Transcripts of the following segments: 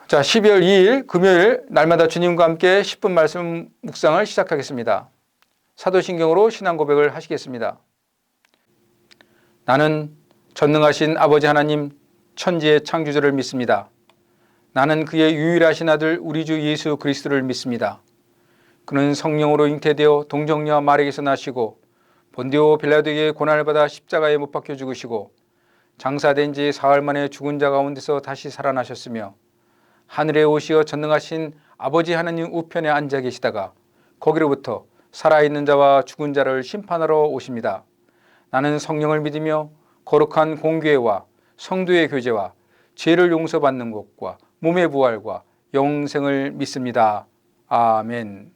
자, 12월 2일 금요일 날마다 주님과 함께 10분 말씀 묵상을 시작하겠습니다. 사도신경으로 신앙 고백을 하시겠습니다. 나는 전능하신 아버지 하나님 천지의 창조주를 믿습니다. 나는 그의 유일하신 아들 우리 주 예수 그리스도를 믿습니다. 그는 성령으로 잉태되어 동정녀 마리에게서 나시고 본디오 빌라도에게 고난을 받아 십자가에 못 박혀 죽으시고 장사된 지 사흘 만에 죽은 자 가운데서 다시 살아나셨으며 하늘에 오시어 전능하신 아버지 하나님 우편에 앉아 계시다가 거기로부터 살아있는 자와 죽은 자를 심판하러 오십니다. 나는 성령을 믿으며 거룩한 공교회와 성도의 교제와 죄를 용서받는 것과 몸의 부활과 영생을 믿습니다. 아멘.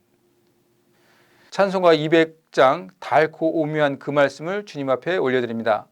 찬송가 200장 달고 오묘한 그 말씀을 주님 앞에 올려드립니다.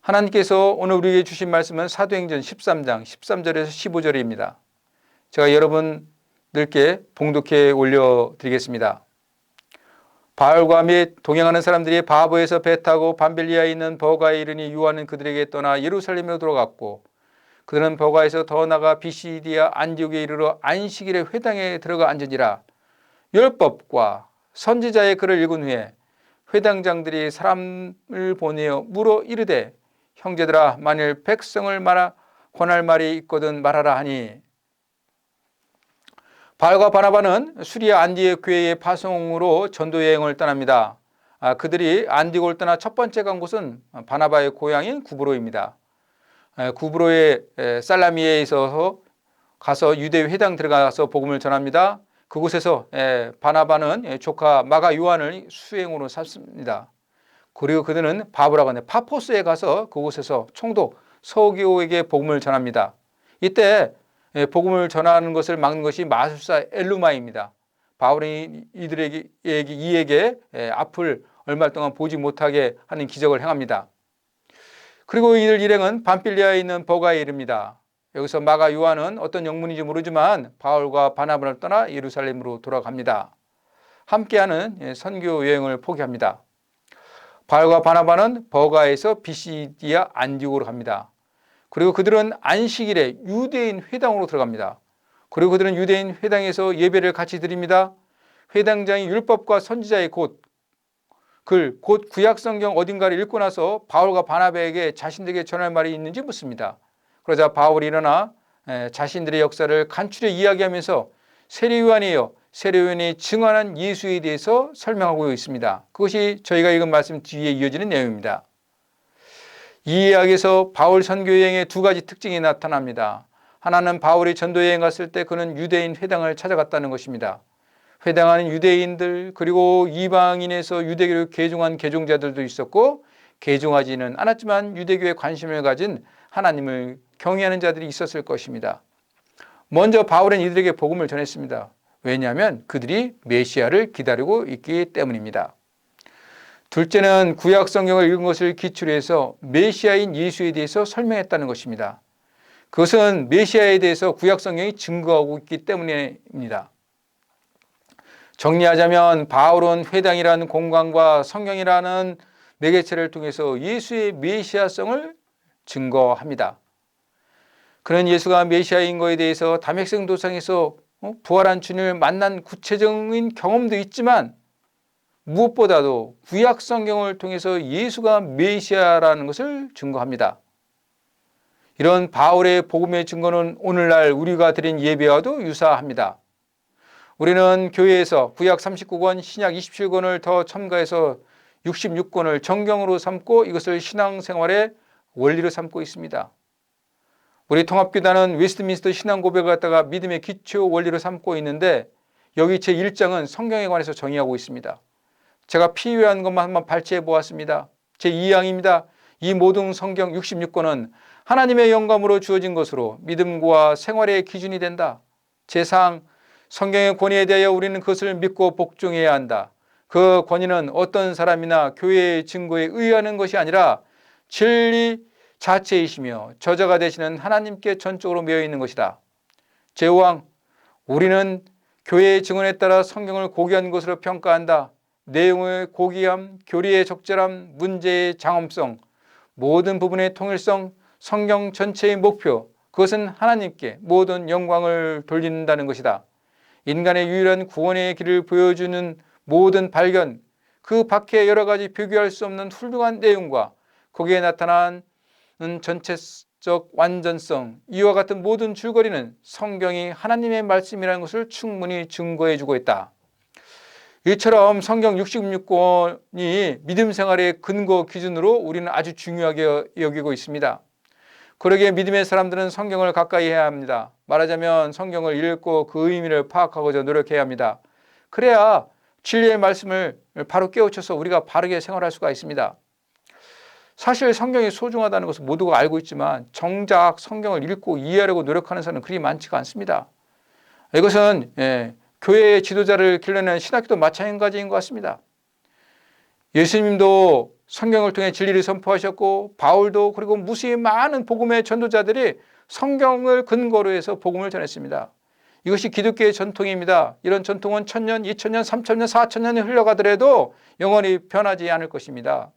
하나님께서 오늘 우리에게 주신 말씀은 사도행전 13장 13절에서 15절입니다. 제가 여러분들께 봉독해 올려드리겠습니다. 바울과 및 동행하는 사람들이 바보에서 배 타고 밤벨리아에 있는 버가에 이르니 유하는 그들에게 떠나 예루살렘으로 돌아갔고 그들은 버가에서 더 나아가 비시디아 안디옥에 이르러 안식일에 회당에 들어가 앉으니라. 율법과 선지자의 글을 읽은 후에 회당장들이 사람을 보내어 물어 이르되 형제들아 만일 백성을 권할 말이 있거든 말하라 하니 바울과 바나바는 수리아 안디옥 교회의 파송으로 전도 여행을 떠납니다. 그들이 안디옥을 떠나 첫 번째 간 곳은 바나바의 고향인 구브로입니다. 구브로의 살라미에 있어서 가서 유대 회당 들어가서 복음을 전합니다. 그곳에서 바나바는 조카 마가 요한을 수행으로 삼습니다. 그리고 그들은 바브라고 하는 파포스에 가서 그곳에서 총독 서기오에게 복음을 전합니다. 이때 복음을 전하는 것을 막는 것이 마술사 엘루마입니다. 바울이 이에게 앞을 얼마 동안 보지 못하게 하는 기적을 행합니다. 그리고 이들 일행은 밤빌리아에 있는 버가에 이릅니다. 여기서 마가 요한은 어떤 영문인지 모르지만 바울과 바나바를 떠나 예루살렘으로 돌아갑니다. 함께하는 선교 여행을 포기합니다. 바울과 바나바는 버가에서 비시디아 안디옥으로 갑니다. 그리고 그들은 안식일에 유대인 회당으로 들어갑니다. 그리고 그들은 유대인 회당에서 예배를 같이 드립니다. 회당장이 율법과 선지자의 곧 구약성경 어딘가를 읽고 나서 바울과 바나바에게 자신들에게 전할 말이 있는지 묻습니다. 그러자 바울이 일어나 자신들의 역사를 간추려 이야기하면서 세례요한이에요. 세례요한이 증언한 예수에 대해서 설명하고 있습니다. 그것이 저희가 읽은 말씀 뒤에 이어지는 내용입니다. 이 이야기에서 바울 선교여행의 두 가지 특징이 나타납니다. 하나는 바울이 전도여행 갔을 때 그는 유대인 회당을 찾아갔다는 것입니다. 회당하는 유대인들 그리고 이방인에서 유대교를 개종한 개종자들도 있었고 개종하지는 않았지만 유대교에 관심을 가진 하나님을 경외하는 자들이 있었을 것입니다. 먼저 바울은 이들에게 복음을 전했습니다. 왜냐하면 그들이 메시아를 기다리고 있기 때문입니다. 둘째는 구약 성경을 읽은 것을 기초로 해서 메시아인 예수에 대해서 설명했다는 것입니다. 그것은 메시아에 대해서 구약 성경이 증거하고 있기 때문입니다. 정리하자면 바울은 회당이라는 공간과 성경이라는 매개체를 통해서 예수의 메시아성을 증거합니다. 그는 예수가 메시아인 것에 대해서 담백성 도상에서 부활한 주님을 만난 구체적인 경험도 있지만 무엇보다도 구약 성경을 통해서 예수가 메시아라는 것을 증거합니다. 이런 바울의 복음의 증거는 오늘날 우리가 드린 예배와도 유사합니다. 우리는 교회에서 구약 39권, 신약 27권을 더 첨가해서 66권을 정경으로 삼고 이것을 신앙생활의 원리로 삼고 있습니다. 우리 통합교단은 웨스트민스터 신앙고백을 갖다가 믿음의 기초 원리로 삼고 있는데 여기 제1장은 성경에 관해서 정의하고 있습니다. 제가 필요한 것만 한번 발췌해 보았습니다. 제2항입니다. 이 모든 성경 66권은 하나님의 영감으로 주어진 것으로 믿음과 생활의 기준이 된다. 제4항 성경의 권위에 대하여 우리는 그것을 믿고 복종해야 한다. 그 권위는 어떤 사람이나 교회의 증거에 의하는 것이 아니라 진리 자체이시며 저자가 되시는 하나님께 전적으로 매여 있는 것이다. 제5항 우리는 교회의 증언에 따라 성경을 고귀한 것으로 평가한다. 내용의 고귀함, 교리의 적절함, 문제의 장엄성, 모든 부분의 통일성, 성경 전체의 목표, 그것은 하나님께 모든 영광을 돌린다는 것이다. 인간의 유일한 구원의 길을 보여주는 모든 발견, 그 밖에 여러 가지 비교할 수 없는 훌륭한 내용과 거기에 나타난 전체적 완전성, 이와 같은 모든 줄거리는 성경이 하나님의 말씀이라는 것을 충분히 증거해 주고 있다. 이처럼 성경 66권이 믿음 생활의 근거 기준으로 우리는 아주 중요하게 여기고 있습니다. 그러기에 믿음의 사람들은 성경을 가까이 해야 합니다. 말하자면 성경을 읽고 그 의미를 파악하고자 노력해야 합니다. 그래야 진리의 말씀을 바로 깨우쳐서 우리가 바르게 생활할 수가 있습니다. 사실 성경이 소중하다는 것을 모두가 알고 있지만 정작 성경을 읽고 이해하려고 노력하는 사람은 그리 많지가 않습니다. 이것은 교회의 지도자를 길러내는 신학교도 마찬가지인 것 같습니다. 예수님도 성경을 통해 진리를 선포하셨고 바울도 그리고 무수히 많은 복음의 전도자들이 성경을 근거로 해서 복음을 전했습니다. 이것이 기독교의 전통입니다. 이런 전통은 1000년, 2000년, 3000년, 4000년이 흘러가더라도 영원히 변하지 않을 것입니다.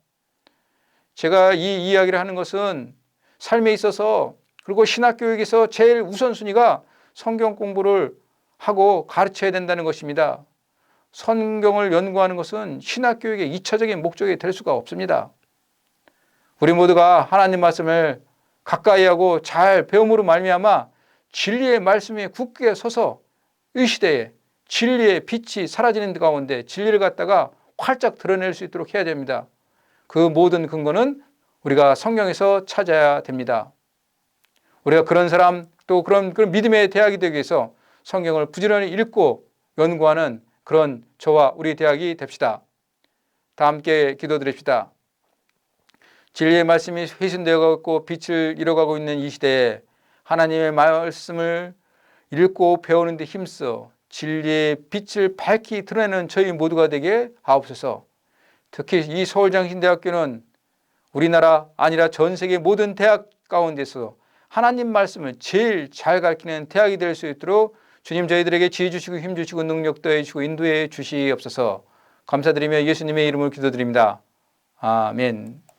제가 이 이야기를 하는 것은 삶에 있어서 그리고 신학교육에서 제일 우선순위가 성경 공부를 하고 가르쳐야 된다는 것입니다. 성경을 연구하는 것은 신학교육의 2차적인 목적이 될 수가 없습니다. 우리 모두가 하나님 말씀을 가까이 하고 잘 배움으로 말미암아 진리의 말씀에 굳게 서서 이 시대에 진리의 빛이 사라지는 가운데 진리를 갖다가 활짝 드러낼 수 있도록 해야 됩니다. 그 모든 근거는 우리가 성경에서 찾아야 됩니다. 우리가 그런 사람 또 그런 믿음의 대학이 되기 위해서 성경을 부지런히 읽고 연구하는 그런 저와 우리 대학이 됩시다. 다 함께 기도드립시다. 진리의 말씀이 훼손되어 있고 빛을 잃어가고 있는 이 시대에 하나님의 말씀을 읽고 배우는 데 힘써 진리의 빛을 밝히 드러내는 저희 모두가 되게 하옵소서. 특히 이 서울장신대학교는 우리나라 아니라 전 세계 모든 대학 가운데서 하나님 말씀을 제일 잘 가르치는 대학이 될 수 있도록 주님 저희들에게 지혜 주시고 힘 주시고 능력 더해 주시고 인도해 주시옵소서. 감사드리며 예수님의 이름으로 기도드립니다. 아멘.